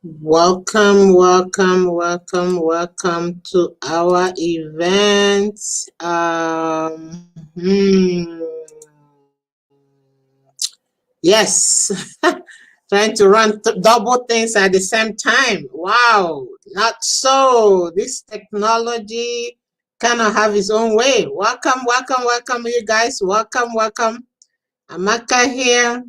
Welcome to our event. Yes, trying to run double things at the same time. Wow, not so. This technology cannot have its own way. Welcome, you guys. Welcome. Amaka here.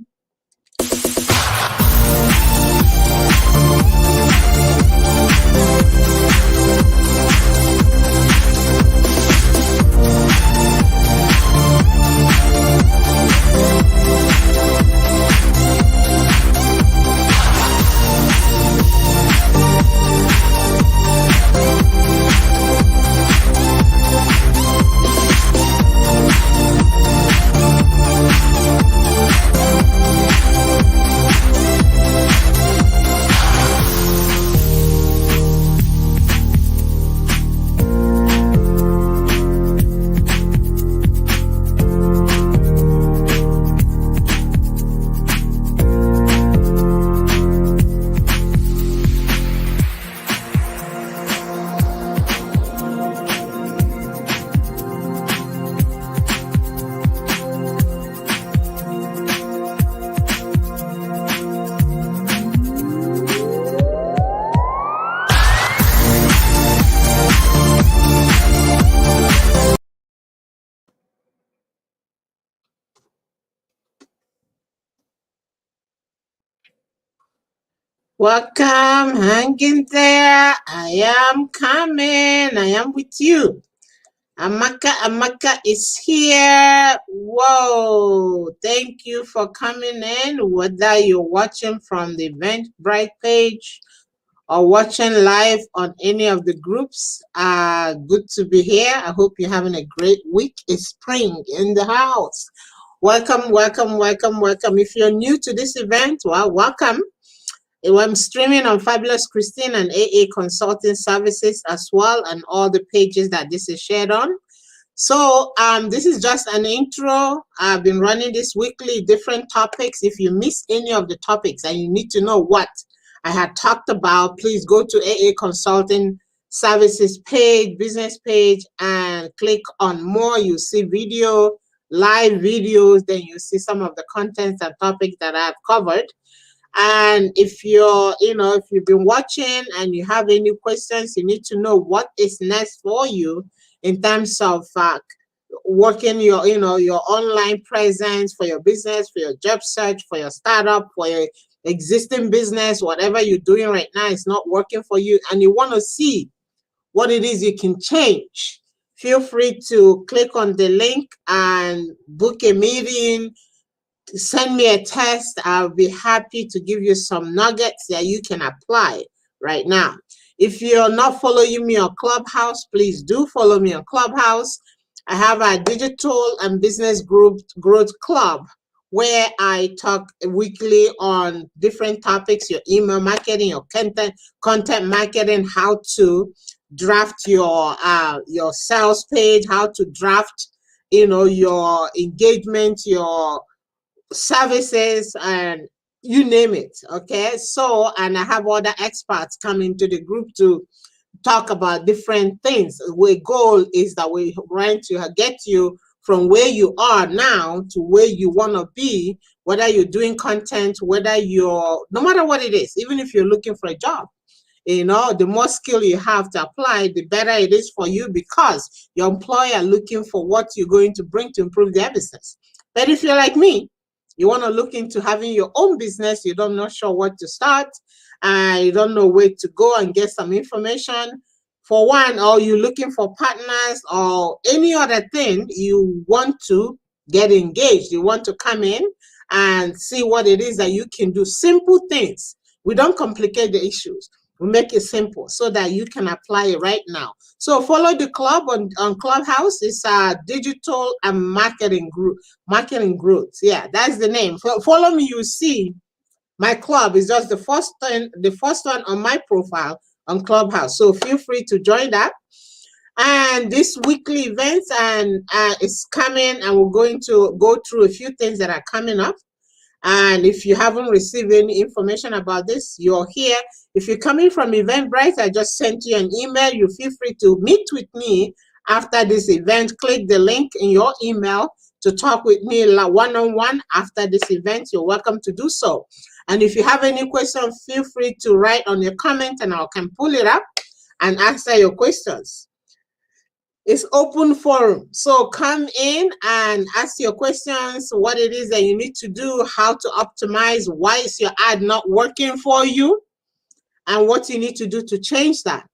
Welcome, hang in there. I am coming. I am with you. Amaka is here. Whoa, thank you for coming in. Whether you're watching from the Eventbrite page or watching live on any of the groups, good to be here. I hope you're having a great week. It's spring in the house. Welcome. If you're new to this event, well, welcome. I'm streaming on Fabulous Christine and AA Consulting Services as well, and all the pages that this is shared on. So this is just an intro. I've been running this weekly, different topics. If you miss any of the topics and you need to know what I had talked about, please go to AA Consulting Services page, business page, and click on more. You see video, live videos, then you see some of the contents and topics that I've covered. And if if you've been watching and you have any questions, you need to know what is next for you in terms of working your online presence for your business, for your job search, for your startup, for your existing business, whatever you're doing right now is not working for you, and you want to see what it is you can change. Feel free to click on the link and book a meeting. Send me a test. I'll be happy to give you some nuggets that you can apply right now. If you're not following me on Clubhouse, please do follow me on Clubhouse. I have a digital and business group growth club where I talk weekly on different topics, your email marketing, your content marketing, how to draft your sales page, how to draft your engagement, your services, and you name it. Okay, so, and I have other experts coming to the group to talk about different things. The goal is that we're trying to get you from where you are now to where you want to be, whether you're doing content, whether you're, no matter what it is, even if you're looking for a job. The more skill you have to apply, the better it is for you, because your employer looking for what you're going to bring to improve their business. But if you're like me, you want to look into having your own business, you don't know sure what to start, and you don't know where to go and get some information, for one, or you're looking for partners or any other thing, you want to get engaged, you want to come in and see what it is that you can do. Simple things. We don't complicate the issues. We make it simple so that you can apply it right now. So follow the club on Clubhouse. It's digital and marketing group, marketing growth. Yeah, that's the name. Follow me. You see, my club is just the first one on my profile on Clubhouse. So feel free to join that. And this weekly events and it's coming, and we're going to go through a few things that are coming up. And if you haven't received any information about this, you're here. If you're coming from Eventbrite, I just sent you an email. You feel free to meet with me after this event. Click the link in your email to talk with me one-on-one after this event. You're welcome to do so. And if you have any questions, feel free to write on your comment and I can pull it up and answer your questions. It's open forum. So come in and ask your questions, what it is that you need to do, how to optimize, why is your ad not working for you, and what you need to do to change that.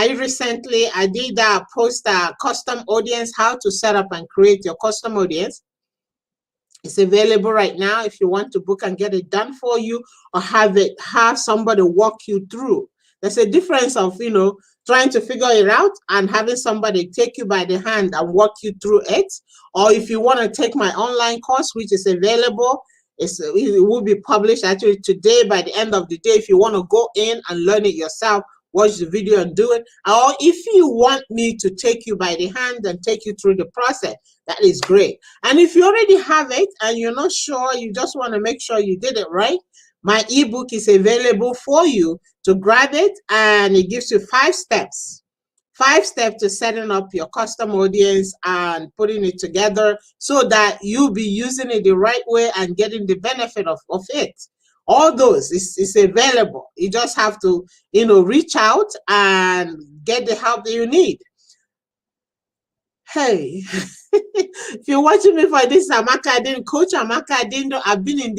Recently, I did post a custom audience, how to set up and create your custom audience. It's available right now if you want to book and get it done for you, or have somebody walk you through. There's a difference of, trying to figure it out and having somebody take you by the hand and walk you through it. Or if you want to take my online course, which is available, it will be published actually today by the end of the day. If you want to go in and learn it yourself, watch the video and do it. Or if you want me to take you by the hand and take you through the process, that is great. And if you already have it and you're not sure, you just want to make sure you did it right, my ebook is available for you to grab it, and it gives you 5 steps. 5 steps to setting up your custom audience and putting it together so that you'll be using it the right way and getting the benefit of it. All those is available. You just have to, reach out and get the help that you need. Hey, if you're watching me for this, Amaka Adindu, Coach Amaka Adindu, I've been in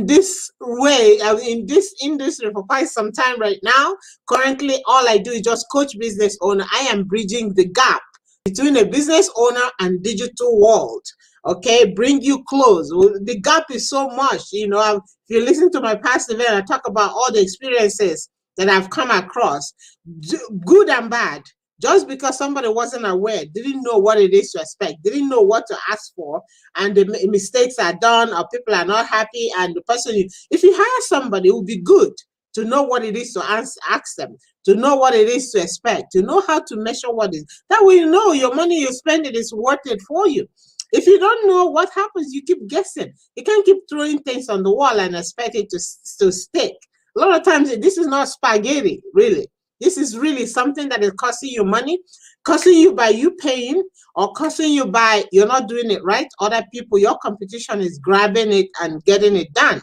this way, in this industry for quite some time right now. Currently, all I do is just coach business owner. I am bridging the gap between a business owner and digital world. Okay, bring you close. The gap is so much. If you listen to my past event, I talk about all the experiences that I've come across, good and bad. Just because somebody wasn't aware, didn't know what it is to expect, didn't know what to ask for, and the mistakes are done or people are not happy, and the person, if you hire somebody, it would be good to know what it is to ask them, to know what it is to expect, to know how to measure what is. That way you know your money you spend it is worth it for you. If you don't know what happens, you keep guessing. You can't keep throwing things on the wall and expect it to stick. A lot of times, this is not spaghetti, really. This is really something that is costing you money, costing you by you paying, or costing you by you're not doing it right. Other people, your competition is grabbing it and getting it done.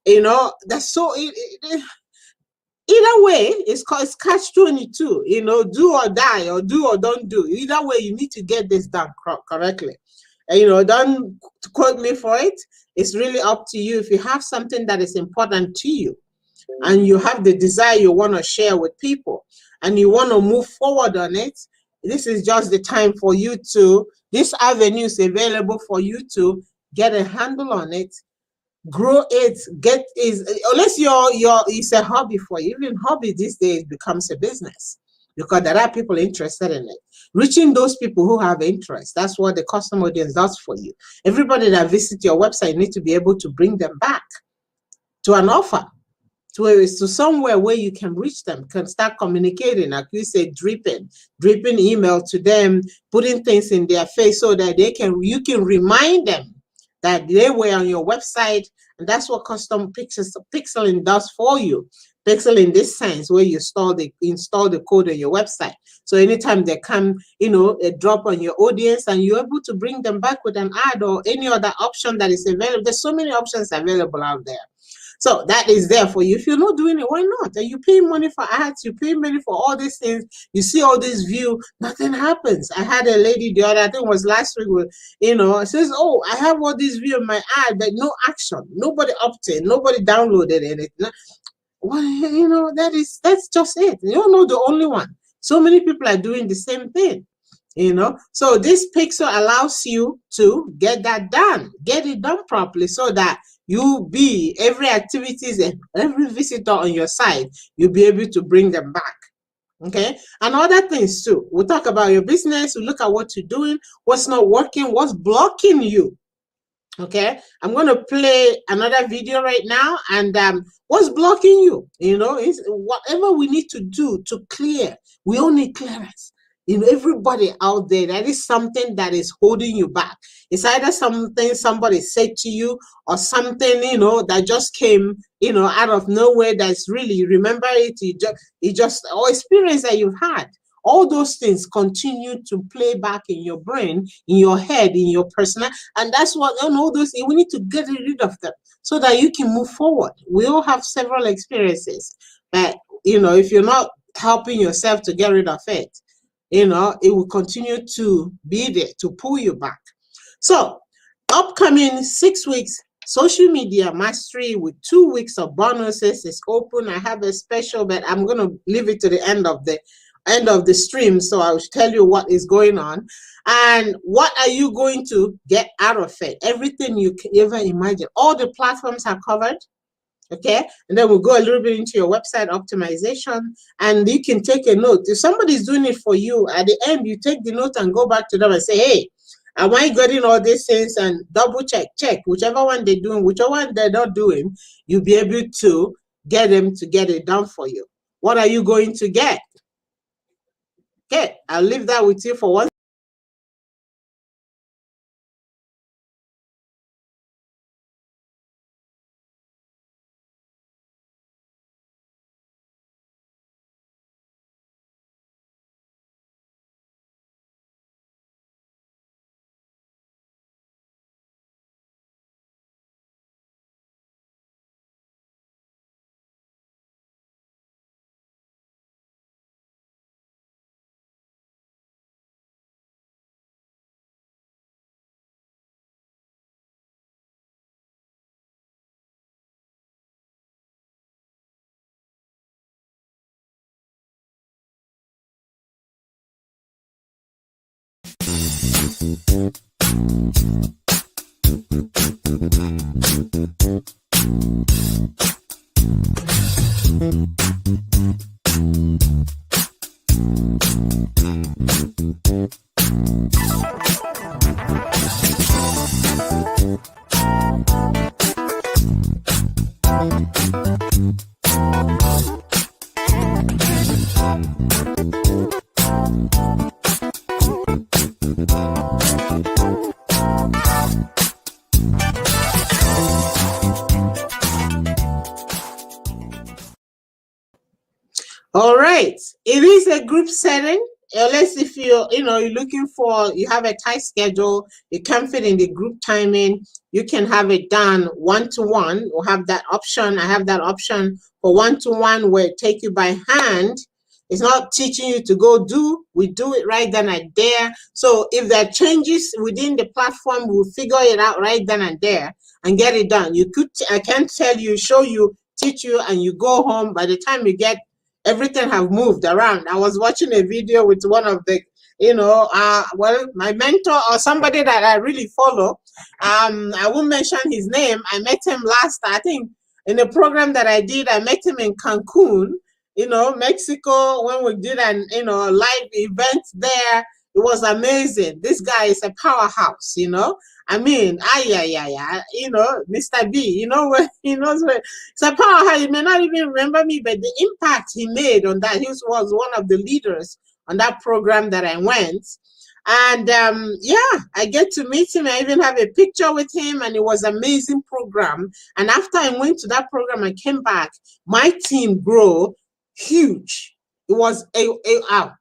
That's so. Either way, it's catch-22. Do or die, or do or don't do. Either way, you need to get this done correctly. Don't quote me for it. It's really up to you. If you have something that is important to you, and you have the desire you want to share with people, and you want to move forward on it, this is just the time for you to, this avenue is available for you to get a handle on it, grow it, unless it's a hobby for you. Even hobby these days becomes a business because there are people interested in it. Reaching those people who have interest, that's what the custom audience does for you. Everybody that visits your website, you need to be able to bring them back to an offer, to somewhere where you can reach them, can start communicating, like you say, dripping email to them, putting things in their face so that you can remind them that they were on your website. And that's what custom pixeling does for you. Pixel in this sense, where you install the code on your website. So anytime they come, a drop on your audience, and you're able to bring them back with an ad or any other option that is available. There's so many options available out there. So that is there for you. If you're not doing it, why not? And you pay money for ads, you pay money for all these things. You see all this view, nothing happens. I had a lady the other, I think it was last week, says, "Oh, I have all this view in my ad, but no action. Nobody opted, nobody downloaded it." Well, that's just it. You're not the only one. So many people are doing the same thing. So this pixel allows you to get that done, get it done properly, so that every activities and every visitor on your site, you'll be able to bring them back. Okay, and other things too. We'll talk about your business, we'll look at what you're doing, what's not working, what's blocking you. Okay, I'm going to play another video right now, and what's blocking you? Is whatever we need to do to clear. We all need clearance. Everybody out there, that is something that is holding you back. It's either something somebody said to you, or something that just came out of nowhere. That's really, you remember it. You just or experience that you've had. All those things continue to play back in your brain, in your head, in your personal, and that's what all those. We need to get rid of them so that you can move forward. We all have several experiences, but if you're not helping yourself to get rid of it, it will continue to be there to pull you back. So, upcoming 6 weeks social media mastery with 2 weeks of bonuses is open. I have a special, but I'm going to leave it to the end of the stream, so I'll tell you what is going on and what are you going to get out of it. Everything you can ever imagine, all the platforms are covered. Okay, and then we'll go a little bit into your website optimization, and you can take a note. If somebody's doing it for you, at the end you take the note and go back to them and say, hey, am I getting all these things? And double check whichever one they're doing, whichever one they're not doing, you'll be able to get them to get it done for you. What are you going to get? Okay, I'll leave that with you for one. All right, it is a group setting. Unless if you're looking for, you have a tight schedule, you can't fit in the group timing, you can have it done one-to-one. We'll have that option. I have that option for one-to-one where it take you by hand. It's not teaching you to go do. We do it right then and there. So if there are changes within the platform, we'll figure it out right then and there and get it done. I can't tell you, show you, teach you, and you go home. By the time you get everything have moved around. I was watching a video with one of the, my mentor or somebody that I really follow. I won't mention his name. I met him I think, in a program that I did. I met him in Cancun, Mexico, when we did an, live event there. It was amazing. This guy is a powerhouse, I mean, Mr. B, where he knows where. It's a powerhouse. You may not even remember me, but the impact he made on that, he was one of the leaders on that program that I went. And I get to meet him. I even have a picture with him, and it was an amazing program. And after I went to that program, I came back. My team grew huge. It was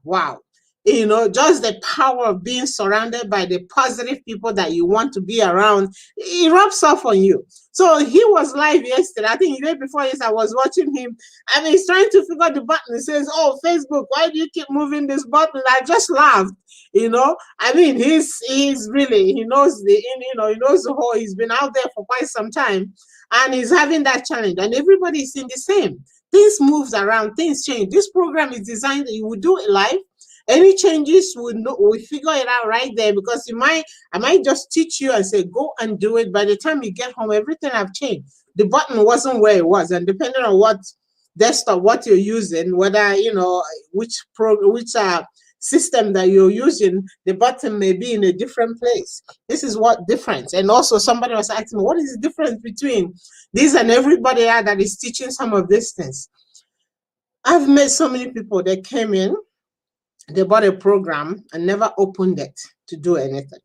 wow. Just the power of being surrounded by the positive people that you want to be around, it rubs off on you. So he was live yesterday. I think the day before this, I was watching him, and he's trying to figure out the button. He says, oh, Facebook, why do you keep moving this button? I just laughed. I mean, he's really, he knows he knows the whole, he's been out there for quite some time, and he's having that challenge, and everybody's in the same. Things moves around, things change. This program is designed that you will do it live. Any changes, we figure it out right there, because I might just teach you and say, go and do it. By the time you get home, everything have changed. The button wasn't where it was. And depending on what desktop, what you're using, whether, which system that you're using, the button may be in a different place. This is what difference. And also somebody was asking me, what is the difference between this and everybody else that is teaching some of these things? I've met so many people that came in, they bought a program and never opened it to do anything.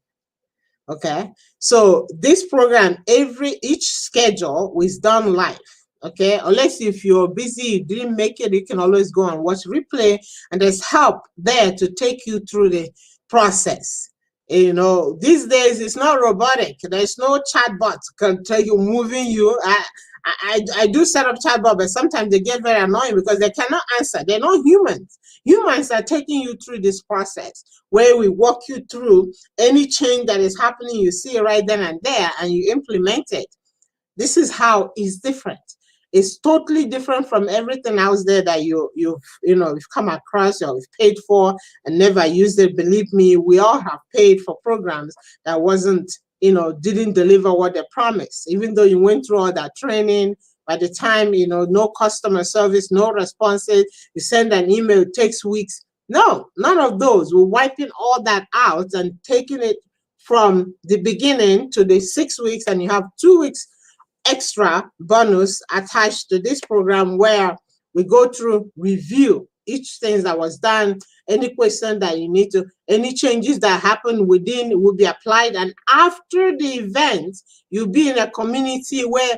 Okay, so this program, each schedule was done live. Okay, unless if you're busy, you didn't make it, you can always go and watch replay, and there's help there to take you through the process. These days it's not robotic. There's no chatbot can tell you, moving you. I do set up chatbot, but sometimes they get very annoying because they cannot answer. They're not humans. Humans are taking you through this process where we walk you through any change that is happening. You see it right then and there, and you implement it. This is how it's different. It's totally different from everything else there that you've come across or you've paid for and never used it. Believe me, we all have paid for programs that didn't deliver what they promised. Even though you went through all that training, by the time, no customer service, no responses, you send an email, it takes weeks. No, none of those. We're wiping all that out and taking it from the beginning to the 6 weeks, and you have 2 weeks extra bonus attached to this program where we go through, review each thing that was done, any question that you need to, any changes that happen within will be applied. And after the event, you'll be in a community where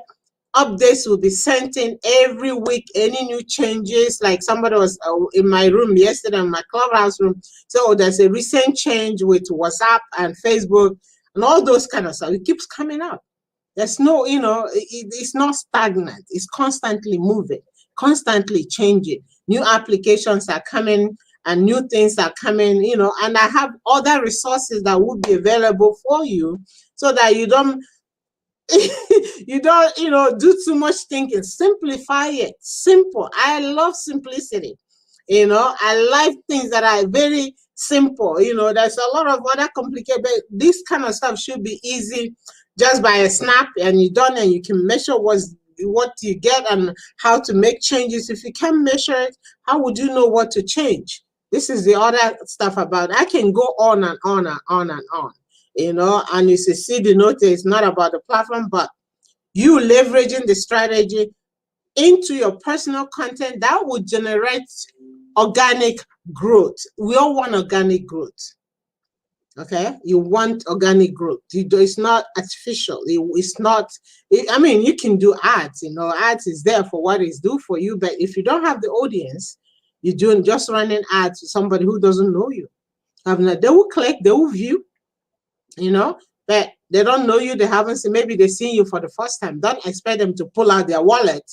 updates will be sent in every week, any new changes. Like somebody was in my room yesterday, in my clubhouse room, so there's a recent change with WhatsApp and Facebook and all those kind of stuff. It keeps coming up. There's no, it's not stagnant. It's constantly moving, constantly changing. New applications are coming and new things are coming, and I have other resources that would be available for you so that you don't do too much thinking. Simplify it. Simple. I love simplicity. I like things that are very simple. There's a lot of other complicated, but this kind of stuff should be easy, just by a snap, and you're done, and you can measure what you get and how to make changes. If you can't measure it, how would you know what to change? This is the other stuff about it. I can go on and on and on and on, and you see the note is not about the platform, but you leveraging the strategy into your personal content that would generate organic growth. We all want organic growth. Okay, you want organic growth. It's not artificial. It's not. You can do ads. Ads is there for what it's do for you. But if you don't have the audience, you're doing just running ads to somebody who doesn't know you. They will click, they will view. But they don't know you. They haven't seen. Maybe they see you for the first time. Don't expect them to pull out their wallet.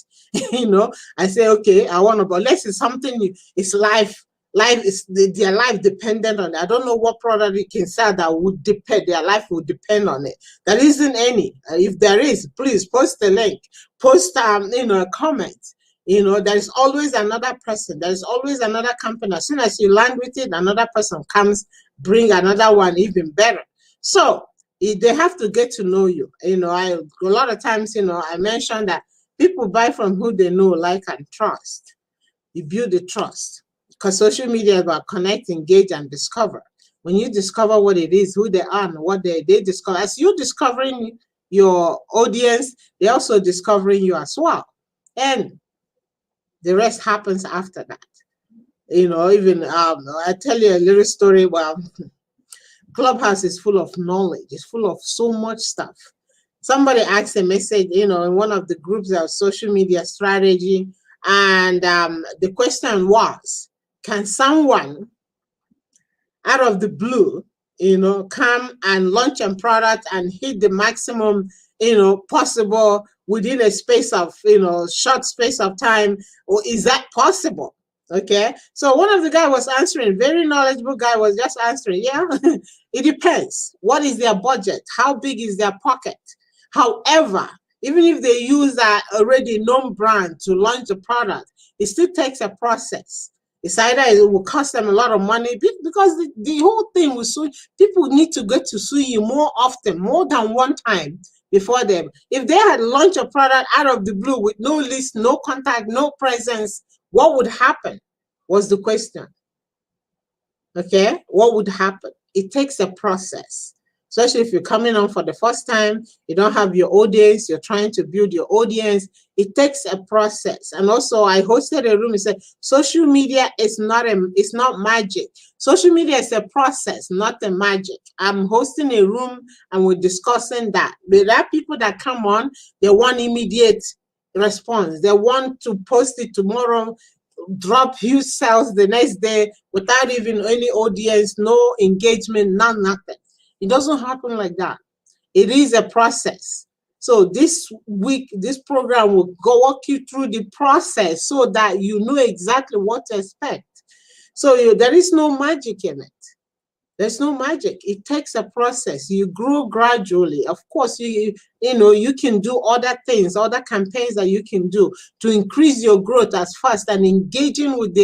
I say, okay, I want to. But unless it's something new, it's life. Life is their life dependent on it. I don't know what product you can sell that would depend. Their life would depend on it. There isn't any. If there is, please post a link. Post a comment. There is always another person. There is always another company. As soon as you land with it, another person comes, bring another one even better. So they have to get to know you. A lot of times, I mentioned that people buy from who they know, like, and trust. You build the trust. Because social media is about connect, engage, and discover. When you discover what it is, who they are, and what they discover, as you're discovering your audience, they're also discovering you as well. And the rest happens after that. Even I tell you a little story. Well, Clubhouse is full of knowledge. It's full of so much stuff. Somebody asked a message, in one of the groups of social media strategy, and the question was, can someone out of the blue, come and launch a product and hit the maximum, possible within a space of, short space of time? Or is that possible? Okay. So one of the guys was answering, very knowledgeable guy was just answering, yeah, it depends. What is their budget? How big is their pocket? However, even if they use that already known brand to launch the product, it still takes a process. It's either it will cost them a lot of money because the whole thing will sue. People need to get to sue you more often, more than one time before them. If they had launched a product out of the blue with no list, no contact, no presence, what would happen was the question. Okay, what would happen? It takes a process, especially if you're coming on for the first time, you don't have your audience, you're trying to build your audience. It takes a process. And also, I hosted a room and said, social media is it's not magic. Social media is a process, not a magic. I'm hosting a room and we're discussing that. There are people that come on, they want immediate response. They want to post it tomorrow, drop huge sales the next day without even any audience, no engagement, nothing. It doesn't happen like that. It is a process. So this week, this program will walk you through the process so that you know exactly what to expect. So there is no magic in it. There's no magic. It takes a process. You grow gradually. Of course, you can do other things, other campaigns that you can do to increase your growth as fast, and engaging with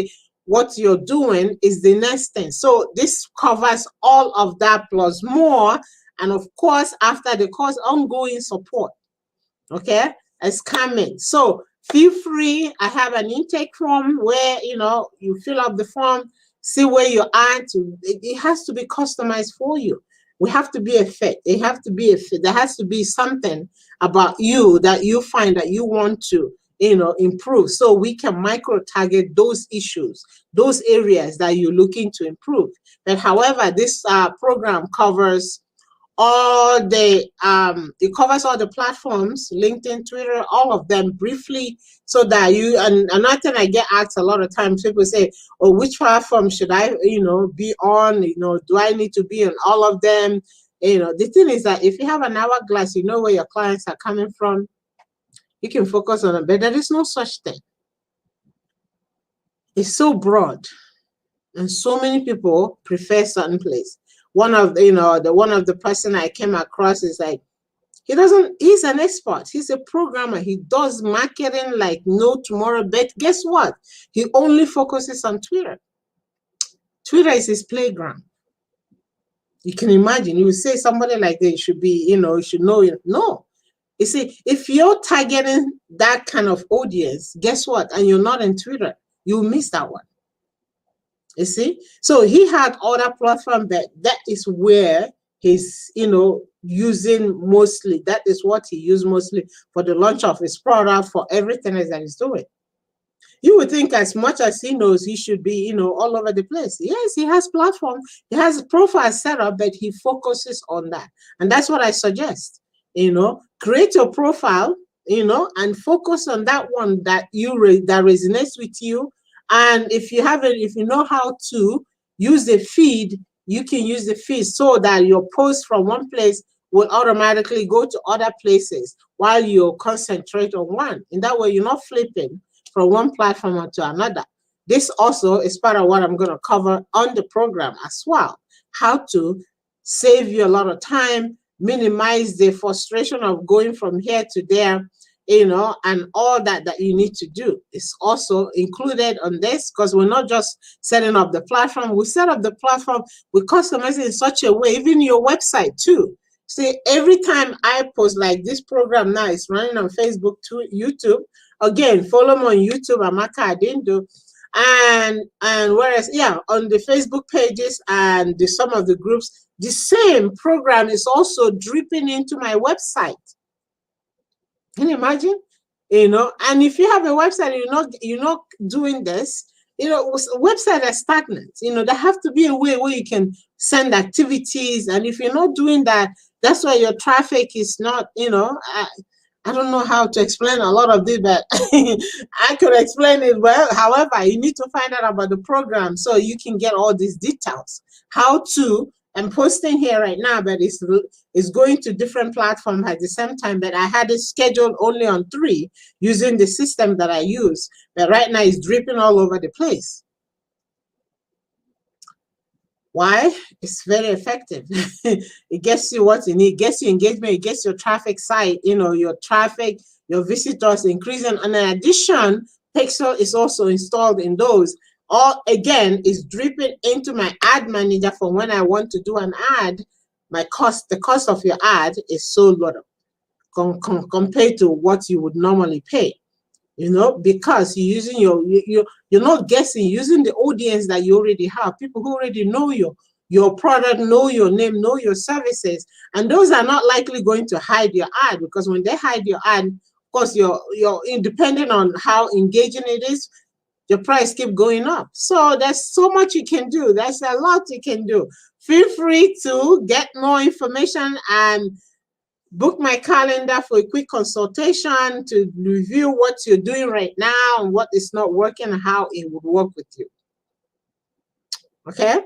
what you're doing is the next thing. So this covers all of that plus more. And of course, after the course, ongoing support. Okay, it's coming. So feel free. I have an intake form where you fill up the form, see where you're at. It has to be customized for you. We have to be a fit. It have to be a fit. There has to be something about you that you find that you want to improve, so we can micro target those issues, those areas that you're looking to improve. But however, this program covers it covers all the platforms, LinkedIn, Twitter, all of them briefly, so that and another thing I get asked a lot of times, people say, oh, which platform should I be on? Do I need to be on all of them? The thing is that if you have an hourglass, you know where your clients are coming from, you can focus on it. But there is no such thing. It's so broad, and so many people prefer certain place. One of the person I came across is like, he's an expert. He's a programmer. He does marketing like no tomorrow. But guess what? He only focuses on Twitter. Twitter is his playground. You can imagine. You would say somebody like that should be, you should know it. No. You see, if you're targeting that kind of audience, guess what? And you're not in Twitter, you'll miss that one. You see? So he had other platforms, but that is where he's, using mostly. That is what he used mostly for the launch of his product, for everything that he's doing. You would think as much as he knows, he should be, all over the place. Yes, he has platform, he has a profile set up, but he focuses on that. And that's what I suggest. Create your profile, and focus on that one that that resonates with you. And if you know how to use the feed, you can use the feed so that your post from one place will automatically go to other places while you concentrate on one. In that way, you're not flipping from one platform to another. This also is part of what I'm going to cover on the program as well. How to save you a lot of time, minimize the frustration of going from here to there, and all that you need to do is also included on this, because we're not just setting up the platform. We set up the platform, we customize it in such a way, even your website too. See, every time I post, like this program now is running on Facebook to YouTube. Again, follow me on YouTube, Amaka Adindu. And whereas, on the Facebook pages and some of the groups, the same program is also dripping into my website. Can you imagine? And if you have a website and you're not doing this, websites are stagnant. There have to be a way where you can send activities. And if you're not doing that, that's why your traffic is not, I don't know how to explain a lot of this, but I could explain it well. However, you need to find out about the program so you can get all these details. How to, I'm posting here right now, but it's going to different platforms at the same time. But I had it scheduled only on 3 using the system that I use. But right now it's dripping all over the place. Why? It's very effective. It gets you what you need, gets you engagement, it gets your traffic site, your traffic, your visitors increasing. And in addition, Pixel is also installed in those Or again, is dripping into my ad manager for when I want to do an ad. The cost of your ad is so little compared to what you would normally pay. Because you're using you're not guessing, using the audience that you already have, people who already know your product, know your name, know your services, and those are not likely going to hide your ad, because when they hide your ad, of course, you're independent on how engaging it is, your price keep going up. So there's so much you can do. There's a lot you can do. Feel free to get more information and book my calendar for a quick consultation to review what you're doing right now and what is not working and how it would work with you. Okay?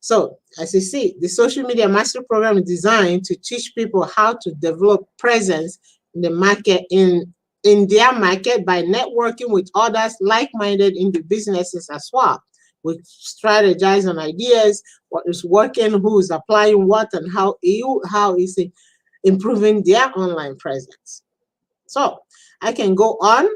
So, as you see, the Social Media Mastery Program is designed to teach people how to develop presence in the market, in their market, by networking with others like-minded in the businesses as well. We strategize on ideas, what is working, who is applying what, and how is it improving their online presence. So I can go on,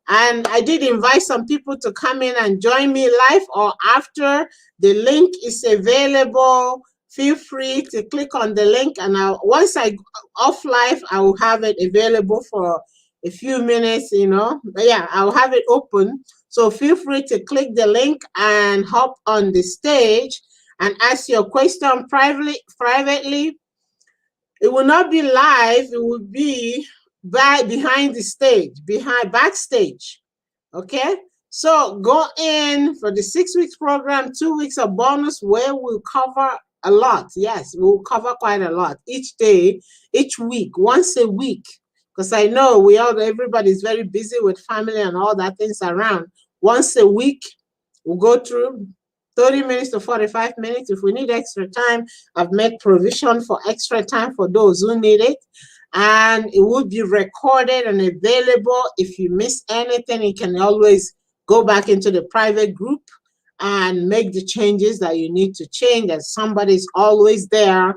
and I did invite some people to come in and join me live or after. The link is available. Feel free to click on the link, and once I off live, I will have it available for a few minutes, But yeah, I'll have it open. So feel free to click the link and hop on the stage and ask your question privately. It will not be live. It will be behind the stage, backstage. Okay? So go in for the 6 weeks program, 2 weeks of bonus, where we'll cover a lot. Yes, we'll cover quite a lot each day, each week, once a week. Because I know everybody's very busy with family and all that things around. Once a week, we'll go through 30 minutes to 45 minutes. If we need extra time, I've made provision for extra time for those who need it. And it will be recorded and available. If you miss anything, you can always go back into the private group and make the changes that you need to change. And somebody's always there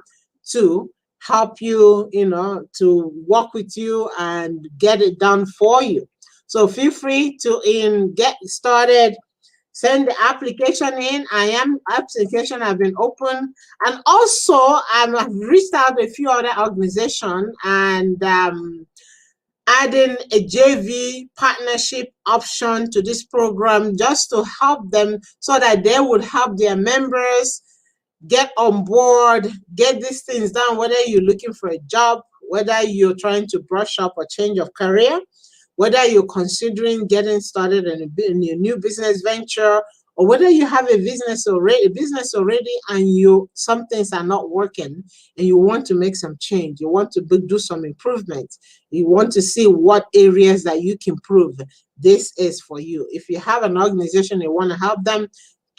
to help you, to work with you and get it done for you. So feel free to get started. Send the application in. Application have been open. And also, I've reached out to a few other organizations and adding a JV partnership option to this program just to help them so that they would help their members get on board, get these things done, whether you're looking for a job, whether you're trying to brush up or change of career, whether you're considering getting started in a new business venture, or whether you have a business already and some things are not working and you want to make some change, you want to do some improvements, you want to see what areas that you can improve. This is for you. If you have an organization you want to help them,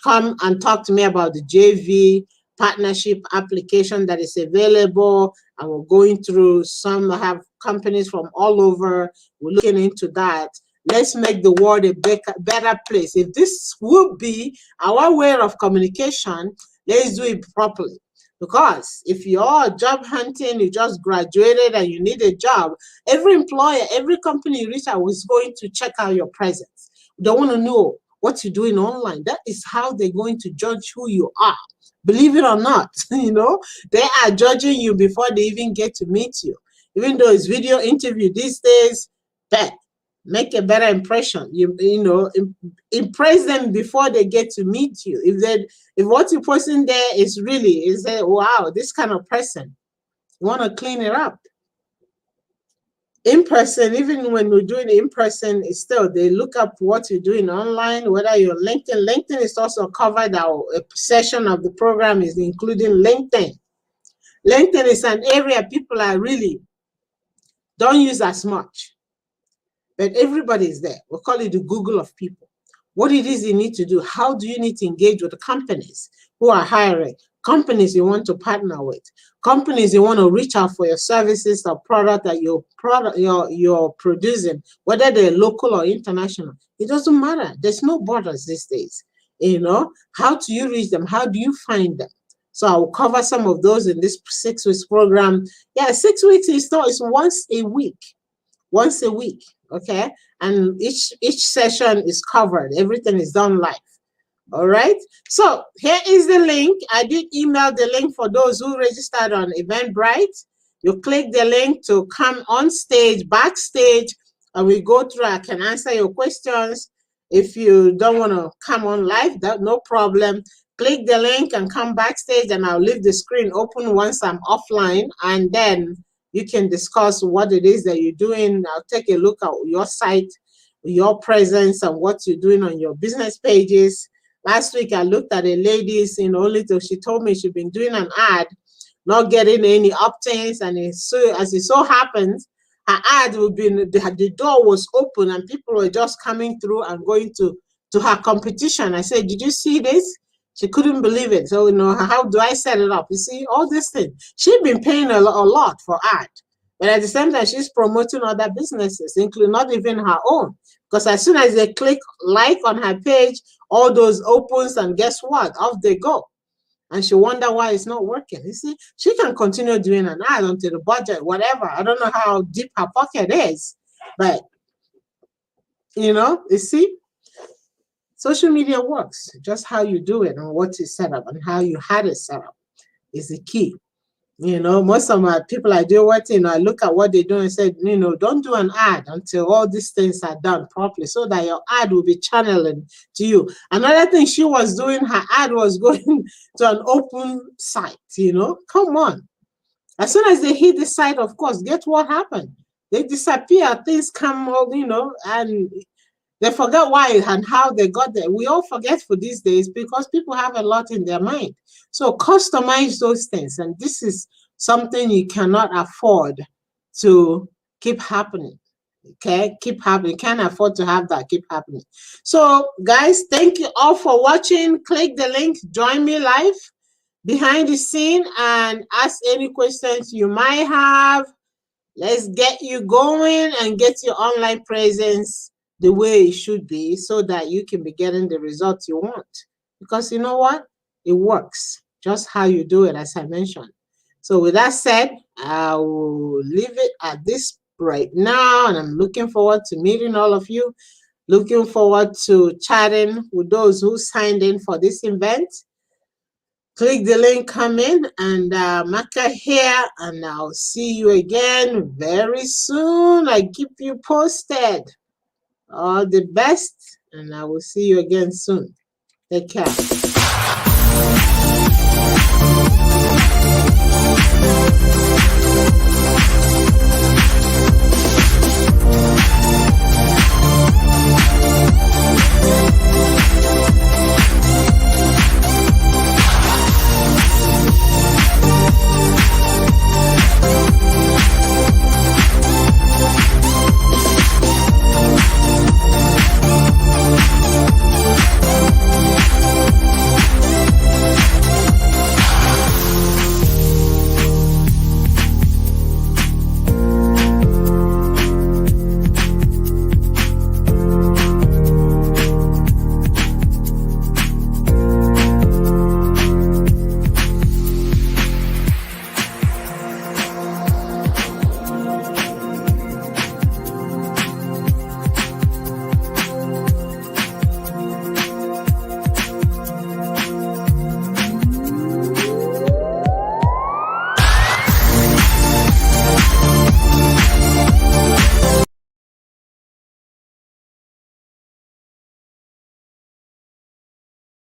come and talk to me about the JV partnership application that is available, and we're going through. Some have companies from all over. We're looking into that. Let's make the world a better place. If this will be our way of communication, let's do it properly. Because if you're job hunting, you just graduated and you need a job, every employer, every company you reach out is going to check out your presence. They want to know what you're doing online. That is how they're going to judge who you are. Believe it or not, they are judging you before they even get to meet you. Even though it's video interview these days, make a better impression. Impress them before they get to meet you. If what you're posting there is wow, this kind of person, you want to clean it up. In person, even when we're doing it in person, still they look up what you're doing online, whether you're LinkedIn. LinkedIn is also covered. A session of the program is including LinkedIn. LinkedIn is an area people are really don't use as much, but everybody is there. We call it the Google of people. What it is you need to do, how do you need to engage with the companies who are hiring, companies you want to partner with, companies you want to reach out for your services or product that you're producing, whether they're local or international. It doesn't matter. There's no borders these days. How do you reach them? How do you find them? So I will cover some of those in this 6 weeks program. Yeah, 6 weeks is once a week. Once a week, okay? And each session is covered. Everything is done live. All right. So here is the link. I did email the link for those who registered on Eventbrite. You click the link to come on stage, backstage, and we go through. I can answer your questions. If you don't want to come on live, that no problem. Click the link and come backstage, and I'll leave the screen open once I'm offline, and then you can discuss what it is that you're doing. I'll take a look at your site, your presence, and what you're doing on your business pages. Last week, I looked at a lady's, only till she told me she'd been doing an ad, not getting any opt-ins, and as it so happens, her ad would be, the door was open and people were just coming through and going to her competition. I said, did you see this? She couldn't believe it. So, how do I set it up? You see, all these things. She'd been paying a lot for ad. But at the same time, she's promoting other businesses, including not even her own. Because as soon as they click like on her page, all those opens, and guess what? Off they go. And she wonder why it's not working. You see, she can continue doing an ad until the budget, whatever. I don't know how deep her pocket is. But, you see, social media works. Just how you do it and what you set up and how you had it set up is the key. Most of my people I deal with, I look at what they do and say, don't do an ad until all these things are done properly so that your ad will be channeling to you. Another thing she was doing, her ad was going to an open site, Come on. As soon as they hit the site, of course, guess what happened? They disappear, things come out, and they forget why and how they got there. We all forget for these days because people have a lot in their mind. So customize those things. And this is something you cannot afford to keep happening. Okay? Keep happening. You can't afford to have that keep happening. So guys, thank you all for watching. Click the link. Join me live behind the scene and ask any questions you might have. Let's get you going and get your online presence the way it should be so that you can be getting the results you want. Because you know what? It works. Just how you do it, as I mentioned. So with that said, I will leave it at this right now. And I'm looking forward to meeting all of you. Looking forward to chatting with those who signed in for this event. Click the link, come in, and Amaka here, and I'll see you again very soon. I keep you posted. All the best, and I will see you again soon. Take care.